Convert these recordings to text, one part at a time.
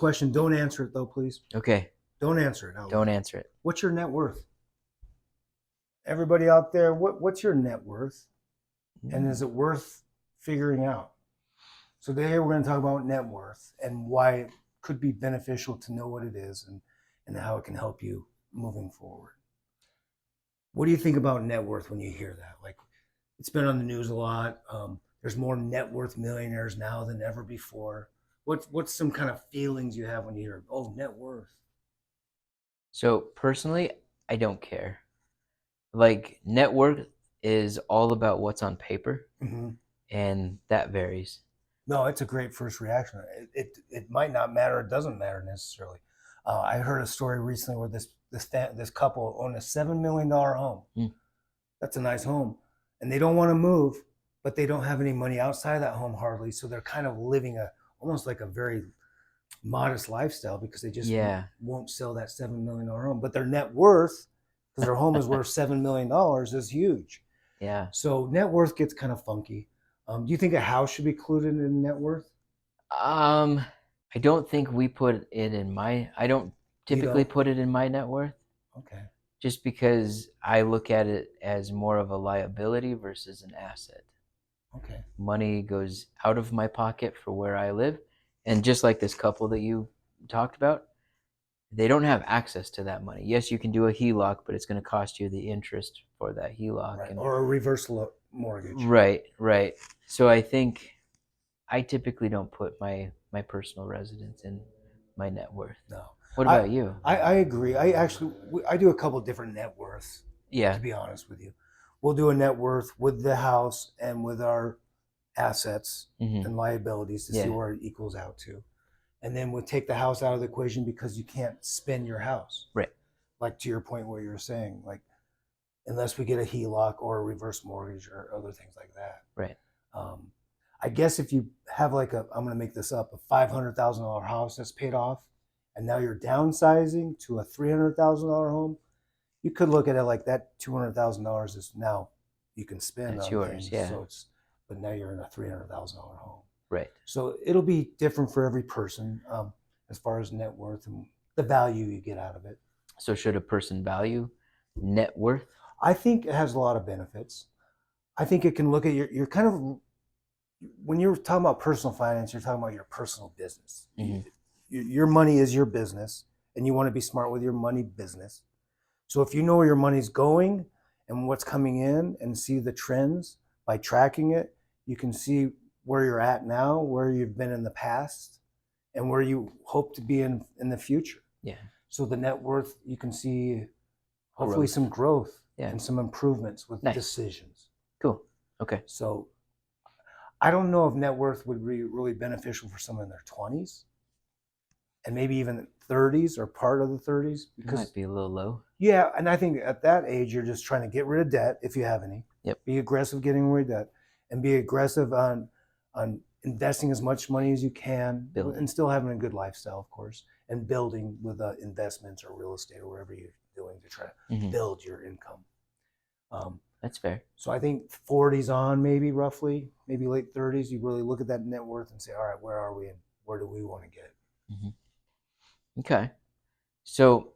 Question, don't answer it though, please. Okay, Don't answer it out don't loud. answer it. What's your net worth? Everybody out there, what's your net worth? And is it worth figuring out? So today we're going to talk about net worth and why it could be beneficial to know what it is and how it can help you moving forward. What do you think about net worth when you hear that? Like, it's been on the news a lot. There's more net worth millionaires now than ever before. What's some kind of feelings you have when you hear, oh, net worth? So personally, I don't care. Like net worth is all about what's on paper, Mm-hmm. and that varies. No, it's a great first reaction. It might not matter. It doesn't matter necessarily. I heard a story recently where this couple owned a $7 million home. Mm. That's a nice home, and they don't want to move, but they don't have any money outside of that home hardly. So they're kind of living almost like a very modest lifestyle because they just Yeah. won't sell that $7 million home. But their net worth, because their home is worth $7 million, is huge. Yeah. So net worth gets kind of funky. Do you think a house should be included in net worth? I don't think we put it in my. I don't You typically don't? put it in my net worth, Okay. just because I look at it as more of a liability versus an asset. Okay. Money goes out of my pocket for where I live, and just like this couple that you talked about, they don't have access to that money. Yes, you can do a HELOC, but it's going to cost you the interest for that HELOC. Right. And Or a reversal mortgage. right. So I think I typically don't put my personal residence in my net worth. No. What I about you? I agree. I do a couple different net worths, Yeah. to be honest with you. We'll do a net worth with the house and with our assets Mm-hmm. and liabilities to see Yeah. where it equals out to. And then we'll take the house out of the equation because you can't spend your house. Right. Like to your point where you're saying, like, unless we get a HELOC or a reverse mortgage or other things like that. Right. Um, I guess if you have like I'm going to make this up, a $500,000 house that's paid off, and now you're downsizing to a $300,000 home, you could look at it like that $200,000 is now you can spend That's on yours. things. Yeah. So but now you're in a $300,000 home. Right. So it'll be different for every person as far as net worth and the value you get out of it. So should a person value net worth? I think it has a lot of benefits. I think it can look at your kind of, when you're talking about personal finance, you're talking about your personal business. Mm-hmm. Your money is your business, and you want to be smart with your money business. So if you know where your money's going and what's coming in and see the trends by tracking it, you can see where you're at now, where you've been in the past, and where you hope to be in the future. Yeah. So the net worth, you can see hopefully Growth. some growth Yeah. and some improvements with Nice. decisions. Cool. Okay. So I don't know if net worth would be really beneficial for someone in their 20s and maybe even 30s or part of the 30s, It because might be a little low. yeah, and I think at that age you're just trying to get rid of debt if you have any. Yep. Be aggressive getting rid of debt, and be aggressive on investing as much money as you can, Building. and still having a good lifestyle, of course, and building with investments or real estate or whatever you're doing to try to Mm-hmm. build your income. That's fair. So I think 40s on, maybe roughly, maybe late 30s, you really look at that net worth and say, all right, where are we and where do we want to get? Mm-hmm. Okay. So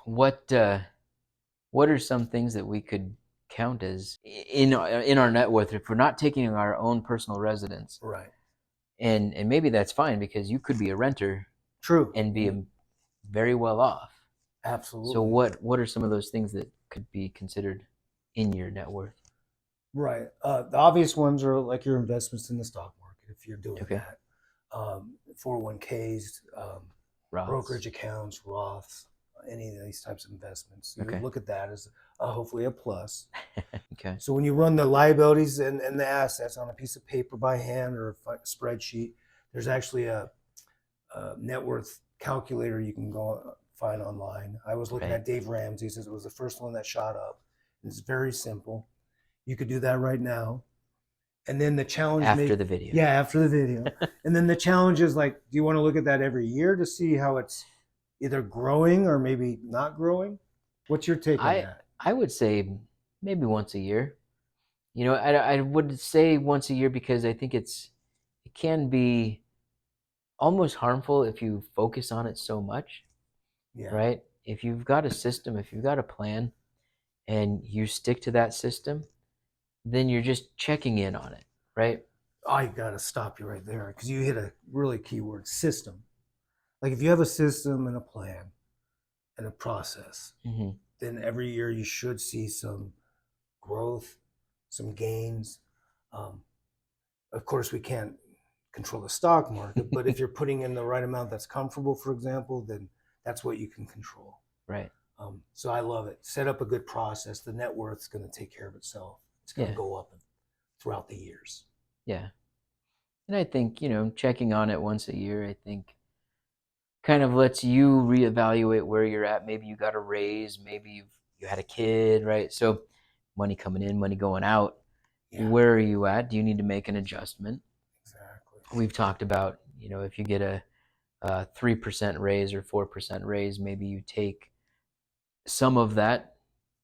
what are some things that we could count as in our net worth if we're not taking our own personal residence? Right. And maybe that's fine because you could be a renter. True. And be very well off. Absolutely. So what are some of those things that could be considered in your net worth? Right. The obvious ones are like your investments in the stock market, if you're doing that. 401ks, brokerage accounts, Roths, any of these types of investments. You would look at that as hopefully a plus. Okay. So when you run the liabilities and the assets on a piece of paper by hand or a spreadsheet, there's actually a net worth calculator you can go find online. I was looking at Dave Ramsey's. It was the first one that shot up. It's very simple. You could do that right now. And then the challenge after the video. Yeah, after the video. And then the challenge is like, do you want to look at that every year to see how it's either growing or maybe not growing? What's your take on that? I would say maybe once a year. You know, I would say once a year because I think it can be almost harmful if you focus on it so much, Yeah. right? If you've got a system, if you've got a plan, and you stick to that system, then you're just checking in on it, right? I got to stop you right there because you hit a really key word, system. Like if you have a system and a plan and a process, Mm-hmm. then every year you should see some growth, some gains. Um, of course, we can't control the stock market, but if you're putting in the right amount that's comfortable, for example, then that's what you can control. Right. So I love it. Set up a good process. The net worth's going to take care of itself. It's going to Yeah. go up throughout the years. Yeah. And I think, checking on it once a year, I think kind of lets you reevaluate where you're at. Maybe you got a raise, maybe you had a kid, right? So money coming in, money going out. Yeah, Where are you at? Do you need to make an adjustment? exactly. We've talked about, if you get a 3% raise or 4% raise, maybe you take some of that.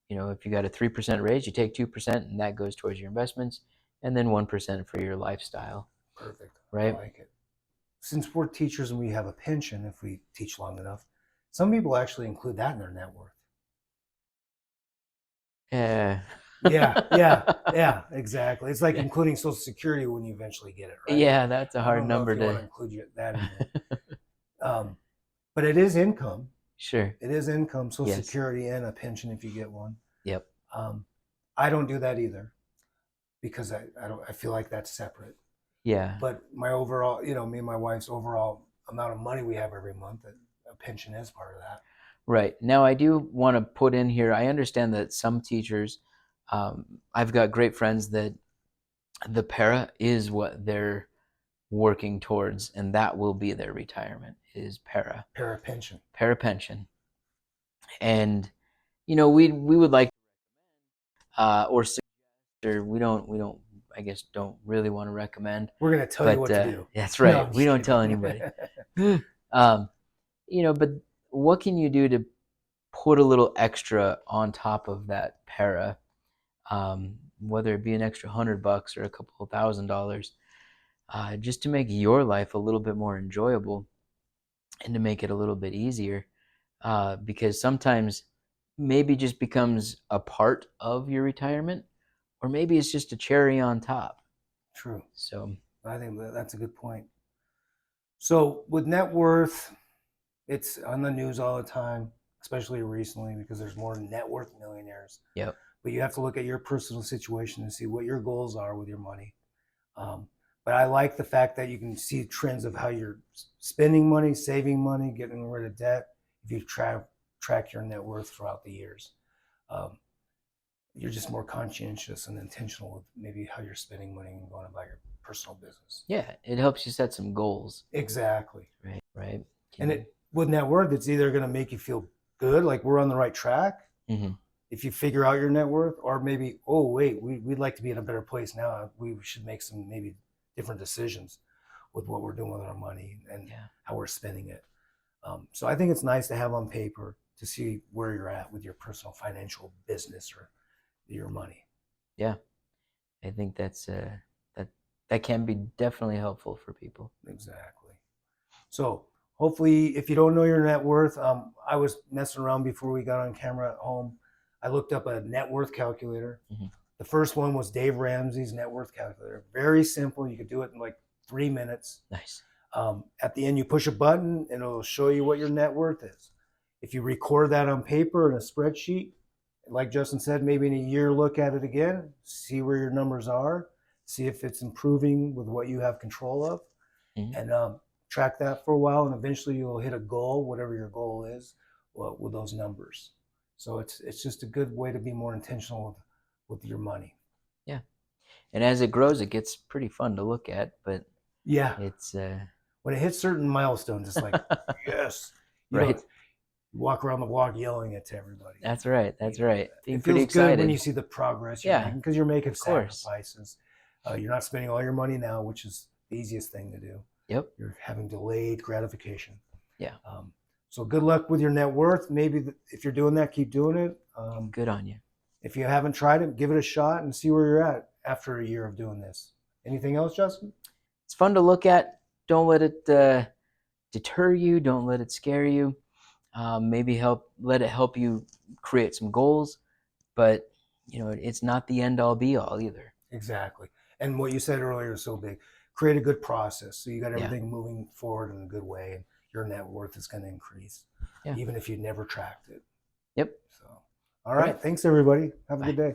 If you got a 3% raise, you take 2%, and that goes towards your investments, and then 1% for your lifestyle. Perfect. I Right? like it. Since we're teachers and we have a pension, if we teach long enough, some people actually include that in their net worth. Yeah. Yeah, exactly. It's like Yeah. including Social Security when you eventually get it, right? Yeah, that's a I hard don't know if number you want to. to include that in there. But it is income. Sure. It is income, Social Yes. Security and a pension if you get one. Yep. I don't do that either because I feel like that's separate. Yeah. But my overall, me and my wife's overall amount of money we have every month, a pension is part of that. Right. Now, I do want to put in here, I understand that some teachers, I've got great friends that the para is what they're working towards, and that will be their retirement is para Pension. pension. And we would like or we don't I guess don't really want to recommend. We're going to tell you But what to do. that's No, right. I'm We just don't tell kidding. anybody. um, but what can you do to put a little extra on top of that para? Whether it be an extra $100 or a couple of $1,000, just to make your life a little bit more enjoyable and to make it a little bit easier. Because sometimes maybe just becomes a part of your retirement, or maybe it's just a cherry on top. True. So I think that's a good point. So with net worth, it's on the news all the time, especially recently because there's more net worth millionaires. yep. But you have to look at your personal situation and see what your goals are with your money. But I like the fact that you can see trends of how you're spending money, saving money, getting rid of debt. If you track your net worth throughout the years, you're just more conscientious and intentional with maybe how you're spending money and going about your personal business. Yeah, it helps you set some goals. Exactly. Right. And with net worth, it's either going to make you feel good, like we're on the right track, if you figure out your net worth, or maybe, oh wait, we'd like to be in a better place now. We should make some maybe different decisions with what we're doing with our money and how we're spending it. So I think it's nice to have on paper to see where you're at with your personal financial business or your money. Yeah, I think that's that can be definitely helpful for people. Exactly. So hopefully, if you don't know your net worth, I was messing around before we got on camera at home. I looked up a net worth calculator. The first one was Dave Ramsey's net worth calculator. Very simple. You could do it in like 3 minutes. Nice. At the end, you push a button and it'll show you what your net worth is. If you record that on paper in a spreadsheet, like Justin said, maybe in a year, look at it again, see where your numbers are, see if it's improving with what you have control of, and track that for a while. And eventually you'll hit a goal, whatever your goal is, with those numbers. So it's just a good way to be more intentional with your money. Yeah. And as it grows, it gets pretty fun to look at, but yeah, it's when it hits certain milestones, it's like, yes, right. You walk around the block yelling it to everybody. That's right. That's right. Being it pretty feels excited good when you see the progress you're making, because you're making sacrifices. You're not spending all your money now, which is the easiest thing to do. Yep. You're having delayed gratification. Yeah. So good luck with your net worth. Maybe if you're doing that, keep doing it. Good on you. If you haven't tried it, give it a shot and see where you're at after a year of doing this. Anything else, Justin? It's fun to look at. Don't let it deter you. Don't let it scare you. Maybe let it help you create some goals, but it's not the end all be all either. Exactly. And what you said earlier is so big. Create a good process so you got Yeah. everything moving forward in a good way, and your net worth is going to increase, Yeah. even if you never tracked it. Yep. So, all right. Thanks, everybody. Have a Bye. good day.